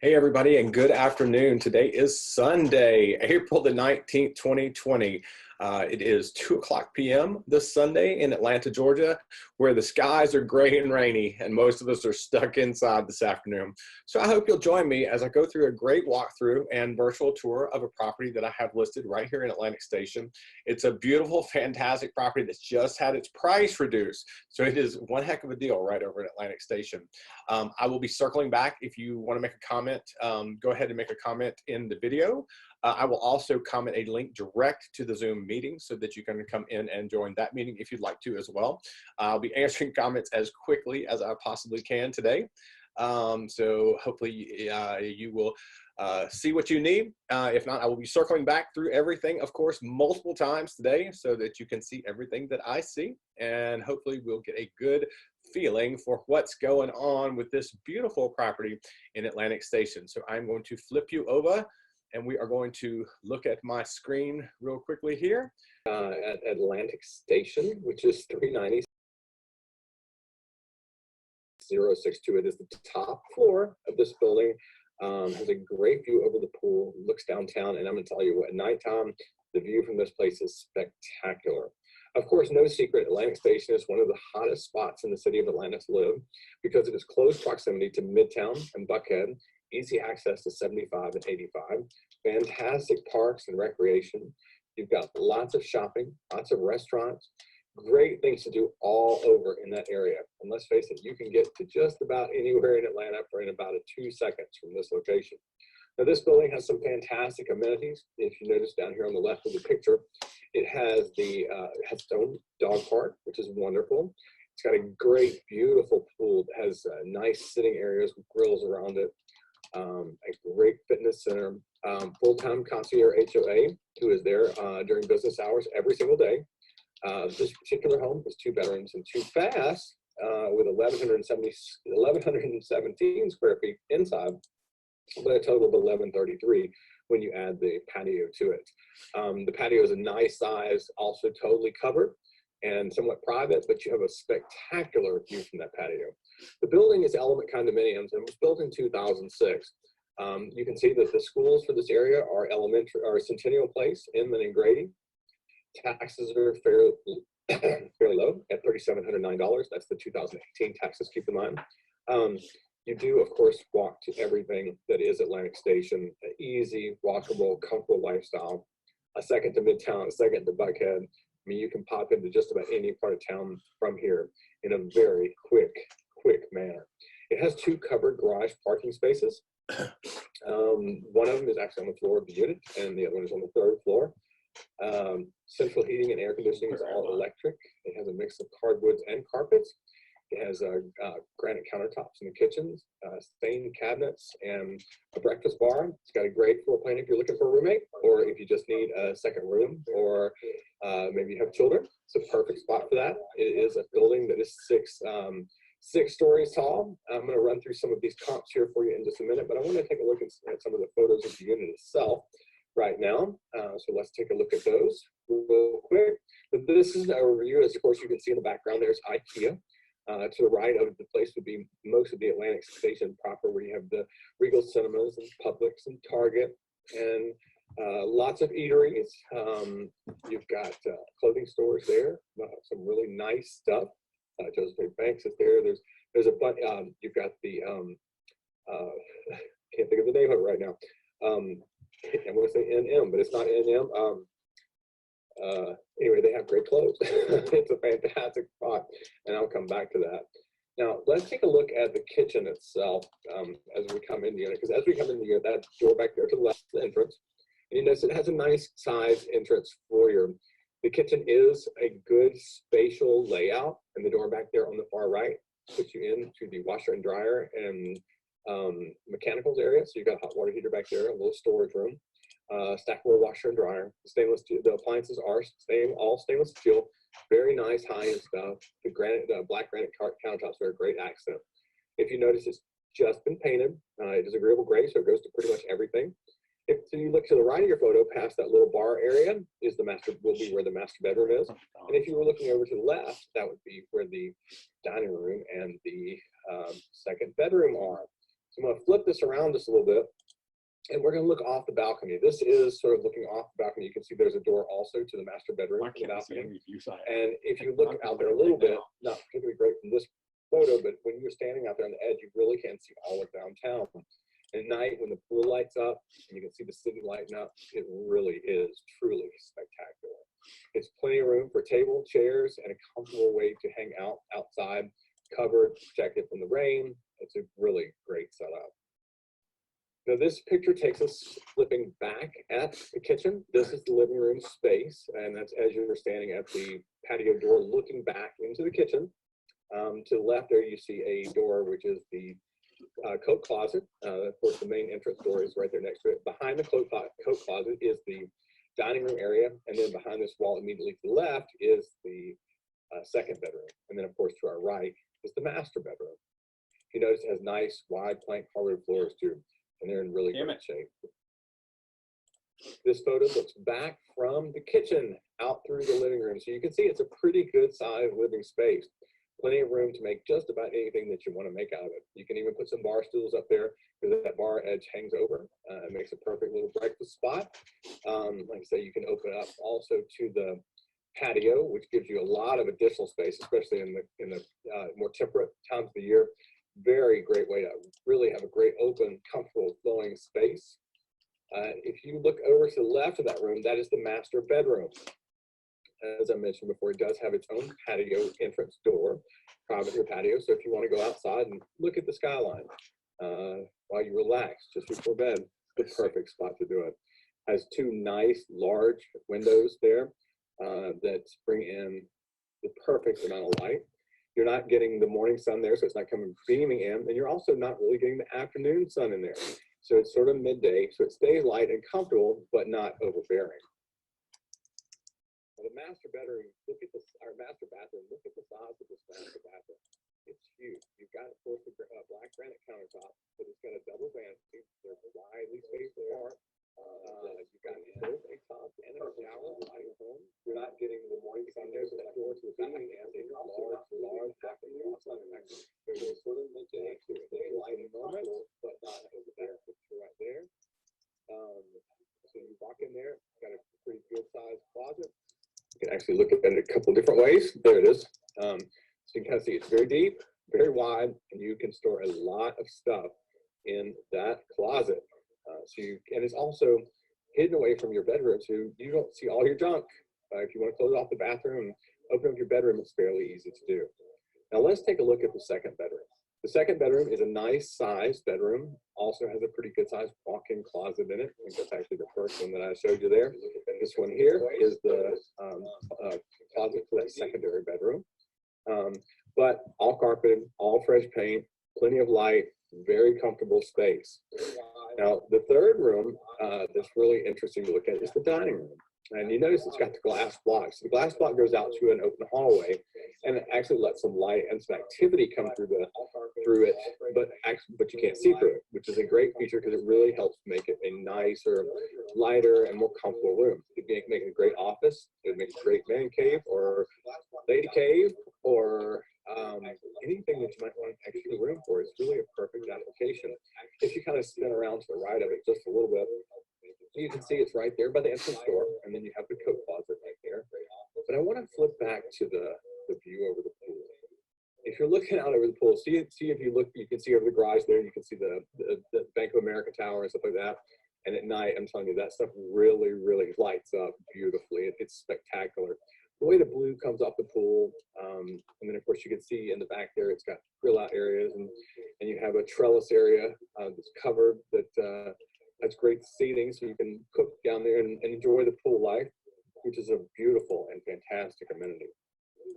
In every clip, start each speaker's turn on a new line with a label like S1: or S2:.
S1: Hey everybody, and good afternoon. Today is Sunday, April the 19th, 2020. It is 2:00 p.m. this Sunday in Atlanta, Georgia, where the skies are gray and rainy, and most of us are stuck inside this afternoon. So I hope you'll join me as I go through a great walkthrough and virtual tour of a property that I have listed right here in Atlantic Station. It's a beautiful, fantastic property that's just had its price reduced. So it is one heck of a deal right over at Atlantic Station. I will be circling back. If you want to make a comment, go ahead and make a comment in the video. I will also comment a link direct to the Zoom meeting so that you can come in and join that meeting if you'd like to as well. I'll be answering comments as quickly as I possibly can today. So hopefully you will see what you need. If not, I will be circling back through everything, of course, multiple times today so that you can see everything that I see, and hopefully we'll get a good feeling for what's going on with this beautiful property in Atlantic Station. So I'm going to flip you over and we are going to look at my screen real quickly here. At Atlantic Station, which is 390 062. It is the top floor of this building. Has a great view over the pool, looks downtown, and I'm gonna tell you what, at nighttime, the view from this place is spectacular. Of course, no secret, Atlantic Station is one of the hottest spots in the city of Atlanta to live because of its close proximity to Midtown and Buckhead, easy access to 75 and 85, fantastic parks and recreation. You've got lots of shopping, lots of restaurants, great things to do all over in that area. And let's face it, you can get to just about anywhere in Atlanta for in about 2 seconds from this location. Now, this building has some fantastic amenities. If you notice down here on the left of the picture, it has its own dog park, which is wonderful. It's got a great, beautiful pool that has nice sitting areas with grills around it. A great fitness center, full-time concierge HOA who is there during business hours every single day. This particular home is 2 bedrooms and 2 baths with 1,117 square feet inside, but a total of 1,133 when you add the patio to it. The patio is a nice size, also totally covered and somewhat private, but you have a spectacular view from that patio. The building is Element Condominiums and was built in 2006. You can see that the schools for this area are Centennial Place, Inman and Grady. Taxes are fairly low at $3,709. That's the 2018 taxes, keep in mind. You do, of course, walk to everything that is Atlantic Station, an easy, walkable, comfortable lifestyle. A second to Midtown, a second to Buckhead. I mean, you can pop into just about any part of town from here in a very quick manner. It has 2 covered garage parking spaces. One of them is actually on the floor of the unit, and the other one is on the 3rd floor. Central heating and air conditioning is all electric. It has a mix of hardwoods and carpets. It has granite countertops in the kitchens, stained cabinets, and a breakfast bar. It's got a great floor plan if you're looking for a roommate, or if you just need a second room, or maybe you have children. It's a perfect spot for that. It is a building that is 6 stories tall. I'm going to run through some of these comps here for you in just a minute, but I want to take a look at some of the photos of the unit itself right now. So let's take a look at those real quick. But this is a review. As of course you can see in the background, there's IKEA. To the right of the place would be most of the Atlantic Station proper, where you have the Regal Cinemas and Publix and Target, and lots of eateries. You've got clothing stores there, some really nice stuff. Joseph Banks is there. There's a bunch. You've got the can't think of the name of it right now. I'm going to say NM, but it's not NM. Anyway, they have great clothes. It's a fantastic spot, and I'll come back to that. Now, let's take a look at the kitchen itself as we come in the unit, because as we come in the unit, that door back there to the left, the entrance, and you notice it has a nice size entrance foyer. The kitchen is a good spatial layout, and the door back there on the far right puts you into the washer and dryer and mechanicals area. So you've got a hot water heater back there, a little storage room, stackable washer and dryer. The appliances are all stainless steel, very nice high-end stuff. The black granite countertops are a great accent. If you notice, it's just been painted. It is agreeable gray, so it goes to pretty much everything. If you look to the right of your photo, past that little bar area will be where the master bedroom is. And if you were looking over to the left, that would be where the dining room and the second bedroom are. So I'm going to flip this around just a little bit, and we're going to look off the balcony. This is sort of looking off the balcony. You can see there's a door also to the master bedroom. And if you look out there a little bit, not particularly great from this photo, but when you're standing out there on the edge, you really can see all of downtown. At night, when the pool lights up and you can see the city lighting up, it really is truly spectacular. It's plenty of room for table, chairs, and a comfortable way to hang out outside, covered, protected from the rain. It's a really great setup. Now this picture takes us flipping back at the kitchen. This is the living room space, and that's as you're standing at the patio door looking back into the kitchen. To the left there, you see a door, which is the coat closet. Of course, the main entrance door is right there next to it. Behind the coat closet is the dining room area, and then behind this wall immediately to the left is the second bedroom. And then, of course, to our right is the master bedroom. You notice it has nice, wide plank hardwood floors, too, and they're in really great shape. This photo looks back from the kitchen out through the living room. So you can see it's a pretty good sized living space. Plenty of room to make just about anything that you want to make out of it. You can even put some bar stools up there because that bar edge hangs over. It makes a perfect little breakfast spot. Like I say, you can open it up also to the patio, which gives you a lot of additional space, especially in the more temperate times of the year. Very great way to really have a great open, comfortable, flowing space. If you look over to the left of that room, that is the master bedroom. As I mentioned before, it does have its own patio entrance door, private patio. So if you want to go outside and look at the skyline while you relax just before bed, the perfect spot to do it. Has two nice large windows there that bring in the perfect amount of light. You're not getting the morning sun there, so it's not coming beaming in, and you're also not really getting the afternoon sun in there. So it's sort of midday, so it stays light and comfortable, but not overbearing. The master bedroom, look at this, our master bathroom, look at the size of this master bathroom. It's huge. You've got, of course, the black granite countertop, but it's got a double vanity. There's a widely spaced apart. You've got both a tub and a shower in your home. You're not getting the morning sun there, so that door to the back has a large balcony outside of that. There's a sort of midday to stay light in moment, but not over there. Picture right there. So you walk in there, got a pretty good sized closet. You can actually look at it a couple different ways. There it is. So you can kind of see it's very deep, very wide, and you can store a lot of stuff in that closet. And it's also hidden away from your bedroom, so you don't see all your junk. If you want to close off the bathroom and open up your bedroom, it's fairly easy to do. Now let's take a look at the second bedroom. The second bedroom is a nice sized bedroom, also has a pretty good sized walk-in closet in it. I think that's actually the first one that I showed you there. This one here is the closet for that secondary bedroom. But all carpeted, all fresh paint, plenty of light, very comfortable space. Now the third room that's really interesting to look at is the dining room. And you notice it's got the glass block. So the glass block goes out to an open hallway, and it actually lets some light and some activity come through it, but you can't see through it, which is a great feature because it really helps make it a nicer, lighter, and more comfortable room. It'd make it a great office. It would make a great man cave or lady cave or anything that you might want extra room for. It's really a perfect application. If you kind of spin around to the right of it just a little bit, you can see it's right there by the entrance door, and then you have the coat closet right there. But I want to flip back to the view over the pool. If you're looking out over the pool, see if you look, you can see over the garage there, you can see the Bank of America Tower and stuff like that. And at night, I'm telling you, that stuff really, really lights up beautifully. It's spectacular. The way the blue comes off the pool, and then of course you can see in the back there, it's got grill out areas, and you have a trellis area that's covered that has great seating, so you can cook down there and enjoy the pool life, which is a beautiful and fantastic amenity.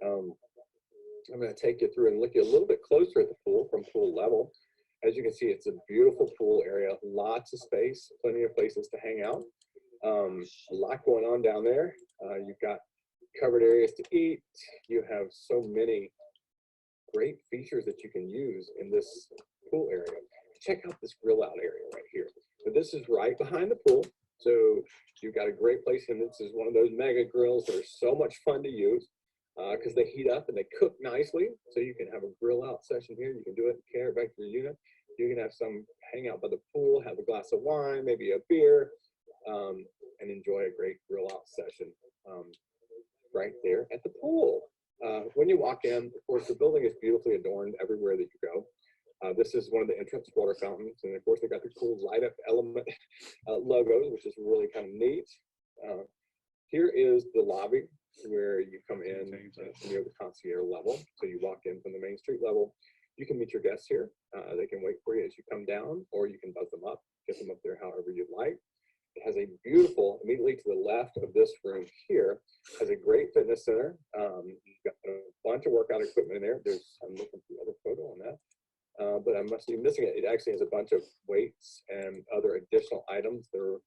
S1: I'm going to take you through and look you a little bit closer at the pool from pool level. As you can see, it's a beautiful pool area, lots of space, plenty of places to hang out. A lot going on down there. You've got covered areas to eat. You have so many great features that you can use in this pool area. Check out this grill out area right here. So this is right behind the pool. So you've got a great place, and this is one of those mega grills that are so much fun to use because they heat up and they cook nicely. So you can have a grill out session here. You can do it and carry it back to your unit. You can have some hang out by the pool, have a glass of wine, maybe a beer, and enjoy a great grill out session right there at the pool. When you walk in, of course, the building is beautifully adorned everywhere that you go. This is one of the entrance water fountains, and of course they got the cool light up element logos, which is really kind of neat. Here is the lobby where you come in near the concierge level. So you walk in from the Main Street level. You can meet your guests here. They can wait for you as you come down, or you can buzz them up, get them up there however you'd like. It has a beautiful, immediately to the left of this room here, has a great fitness center. You've got a bunch of workout equipment in there. I'm looking for the other photo on that. But I must be missing it. It actually has a bunch of weights and other additional items that are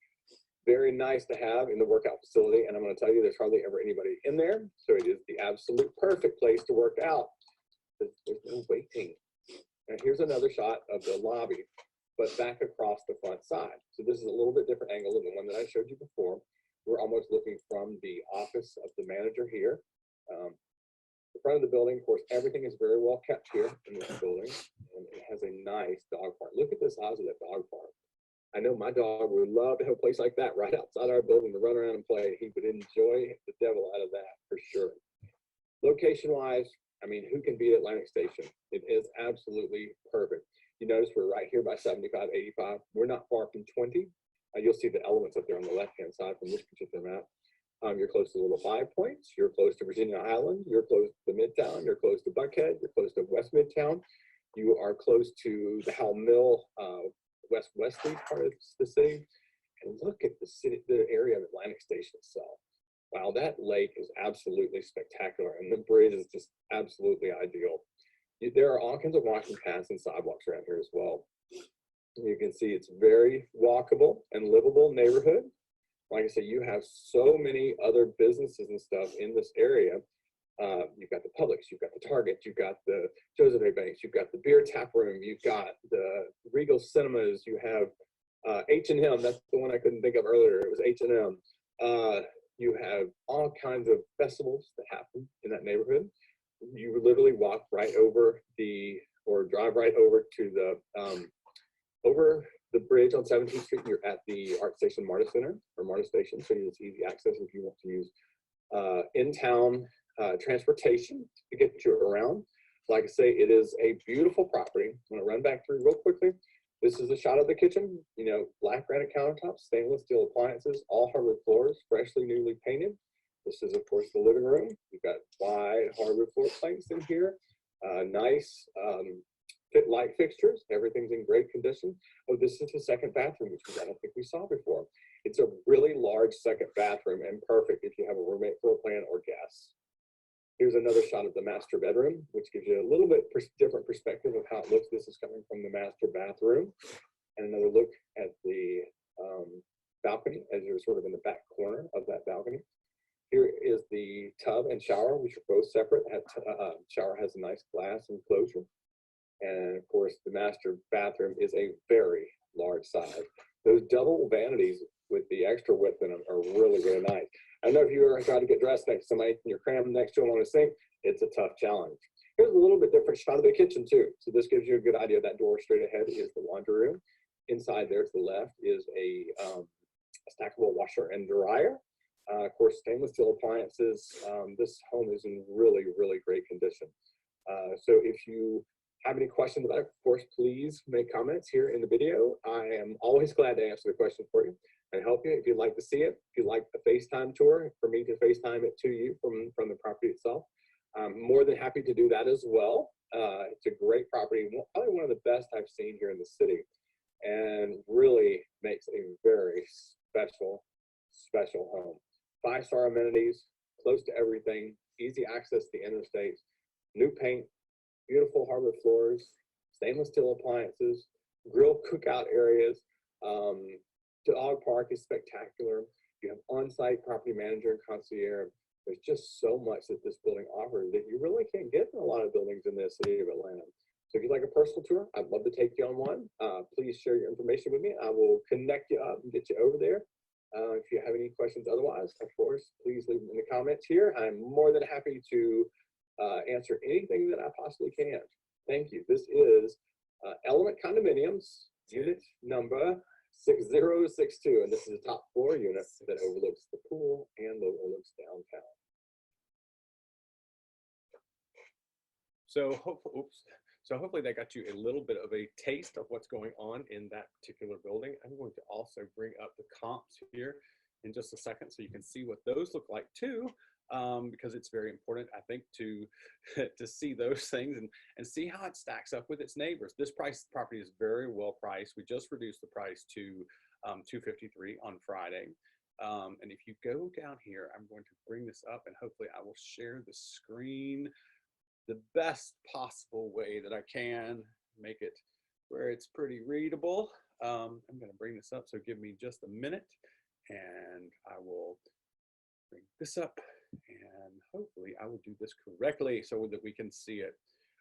S1: very nice to have in the workout facility. And I'm going to tell you, there's hardly ever anybody in there. So it is the absolute perfect place to work out. There's no waiting. And here's another shot of the lobby, but back across the front side. So this is a little bit different angle than the one that I showed you before. We're almost looking from the office of the manager here. The front of the building, of course, everything is very well kept here in this building, and it has a nice dog park. Look at the size of that dog park. I know my dog would love to have a place like that right outside our building to run around and play. He would enjoy the devil out of that for sure. Location-wise, I mean, who can beat Atlantic Station? It is absolutely perfect. You notice we're right here by 75, 85. We're not far from 20. You'll see the elements up there on the left-hand side from this particular map. You're close to the Little Five Points. You're close to Virginia Island. You're close to Midtown. You're close to Buckhead. You're close to West Midtown. You are close to the Howell Mill, West Wesley part of the city. And look at the city, the area of Atlantic Station itself. Wow, that lake is absolutely spectacular, and the bridge is just absolutely ideal. There are all kinds of walking paths and sidewalks around here as well. You can see it's very walkable and livable neighborhood. Like I said, you have so many other businesses and stuff in this area. You've got the Publix, you've got the Target, you've got the Joseph A. Banks, you've got the beer tap room, you've got the Regal Cinemas, you have H&M, that's the one I couldn't think of earlier, it was H&M. You have all kinds of festivals that happen in that neighborhood. You literally walk right over or drive right over to over the bridge on 17th Street. You're at the Art Station MARTA Center, or MARTA Station, so it's easy access if you want to use in-town transportation to get you around. Like I say, it is a beautiful property. I'm gonna run back through real quickly. This is a shot of the kitchen, you know, black granite countertops, stainless steel appliances, all hardwood floors, freshly, newly painted. This is, of course, the living room. You've got wide hardwood floor planks in here, nice light fixtures. Everything's in great condition. Oh, this is the second bathroom, which I don't think we saw before. It's a really large second bathroom and perfect if you have a roommate, floor plan, or guests. Here's another shot of the master bedroom, which gives you a little bit different perspective of how it looks. This is coming from the master bathroom. And another look at the balcony as you're sort of in the back corner of that balcony. Here is the tub and shower, which are both separate. Shower has a nice glass enclosure. And of course, the master bathroom is a very large size. Those double vanities with the extra width in them are really, really nice. I know if you ever try to get dressed next to somebody and you're crammed next to them on a sink, it's a tough challenge. Here's a little bit different shot of the kitchen too. So this gives you a good idea. That door straight ahead is the laundry room. Inside there to the left is a stackable washer and dryer. Of course, stainless steel appliances. This home is in really, really great condition. So if you have any questions about it, of course, please make comments here in the video. I am always glad to answer the question for you and help you if you'd like to see it. If you'd like a FaceTime tour for me to FaceTime it to you from the property itself, I'm more than happy to do that as well. It's a great property, probably one of the best I've seen here in the city, and really makes a very special, special home. 5-star amenities, close to everything, easy access to the interstates, new paint, beautiful hardwood floors, stainless steel appliances, grill cookout areas. Dog park is spectacular. You have on-site property manager and concierge. There's just so much that this building offers that you really can't get in a lot of buildings in the city of Atlanta. So if you'd like a personal tour, I'd love to take you on one. Please share your information with me. I will connect you up and get you over there. If you have any questions otherwise, of course, please leave them in the comments here. I'm more than happy to answer anything that I possibly can. Thank you. This is Element Condominiums, unit number 6062, and this is a top floor unit that overlooks the pool and overlooks downtown.
S2: So hopefully that got you a little bit of a taste of what's going on in that particular building. I'm going to also bring up the comps here in just a second so you can see what those look like too, because it's very important, I think, to see those things and see how it stacks up with its neighbors. This property is very well priced. We just reduced the price to $253 on Friday. And if you go down here, I'm going to bring this up and hopefully I will share the screen the best possible way that I can, make it where it's pretty readable. I'm going to bring this up, so give me just a minute and I will bring this up and hopefully I will do this correctly so that we can see it.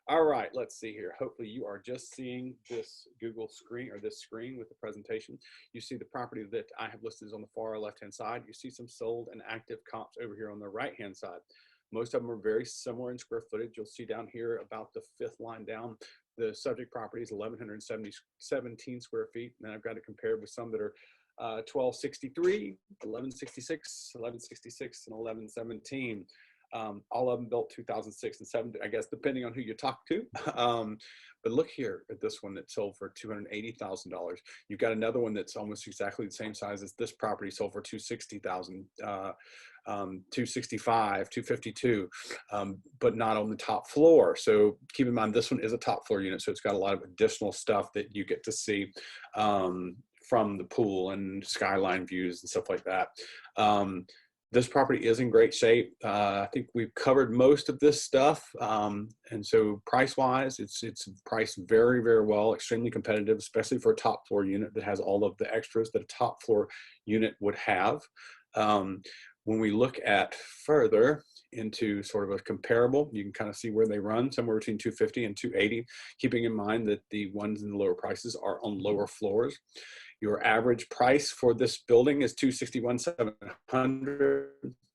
S2: All right, let's see here. Hopefully you are just seeing this Google screen or this screen with the presentation. You see the property that I have listed is on the far left-hand side. You see some sold and active comps over here on the right-hand side. Most of them are very similar in square footage. You'll see down here about the fifth line down, the subject property is 1,117 square feet. And then I've got to compare with some that are 1263, 1166, 1166, and 1117. All of them built 2006 and 7, I guess, depending on who you talk to. But look here at this one that sold for $280,000. You've got another one that's almost exactly the same size as this property, sold for $260,000, 265, 252, but not on the top floor. So keep in mind, this one is a top floor unit, so it's got a lot of additional stuff that you get to see from the pool and skyline views and stuff like that. This property is in great shape. I think we've covered most of this stuff. And so price-wise, it's priced very, very well, extremely competitive, especially for a top floor unit that has all of the extras that a top floor unit would have. When we look at further into sort of a comparable, you can kind of see where they run, somewhere between 250 and 280, keeping in mind that the ones in the lower prices are on lower floors. Your average price for this building is $261,700.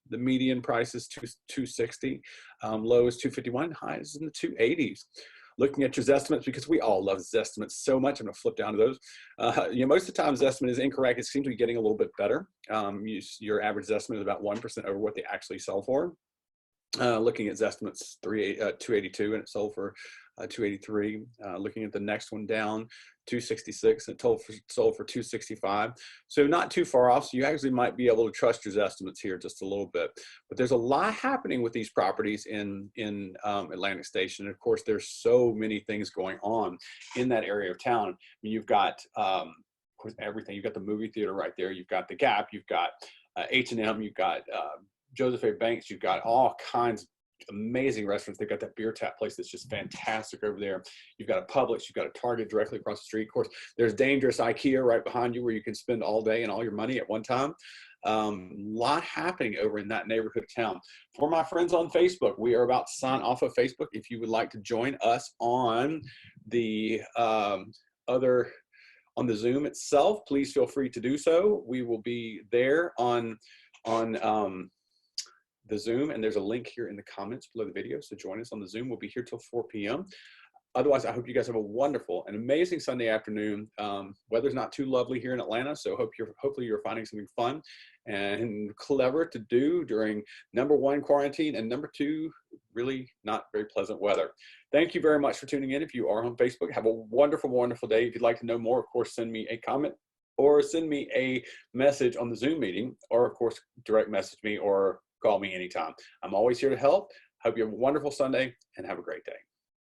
S2: The median price is $260. Low is $251. High is in the $280s. Looking at your estimates, because we all love estimates so much, I'm going to flip down to those. Most of the time, the estimate is incorrect. It seems to be getting a little bit better. Your average estimate is about 1% over what they actually sell for. Looking at estimates, 282, and it sold for 283. Looking at the next one down, 266, and it sold for 265. So not too far off. So you actually might be able to trust your estimates here just a little bit. But there's a lot happening with these properties in Atlantic Station. And of course, there's so many things going on in that area of town. I mean, you've got of course, everything. You've got the movie theater right there. You've got the Gap. You've got H&M. You've got Joseph A. Banks. You've got all kinds of amazing restaurants. They've got that beer tap place that's just fantastic over there. You've got a Publix, you've got a Target directly across the street. Of course, there's dangerous IKEA right behind you where you can spend all day and all your money at one time. Lot happening over in that neighborhood of town. For my friends on Facebook, we are about to sign off of Facebook. If you would like to join us on the on the Zoom itself, please feel free to do so. We will be there on the Zoom, and there's a link here in the comments below the video. So join us on the Zoom. We'll be here till 4 p.m. Otherwise, I hope you guys have a wonderful and amazing Sunday afternoon. Weather's not too lovely here in Atlanta, so hopefully you're finding something fun and clever to do during #1 quarantine and #2 really not very pleasant weather. Thank you very much for tuning in. If you are on Facebook, have a wonderful, wonderful day. If you'd like to know more, of course, send me a comment or send me a message on the Zoom meeting, or of course, direct message me or call me anytime. I'm always here to help. Hope you have a wonderful Sunday and have a great day.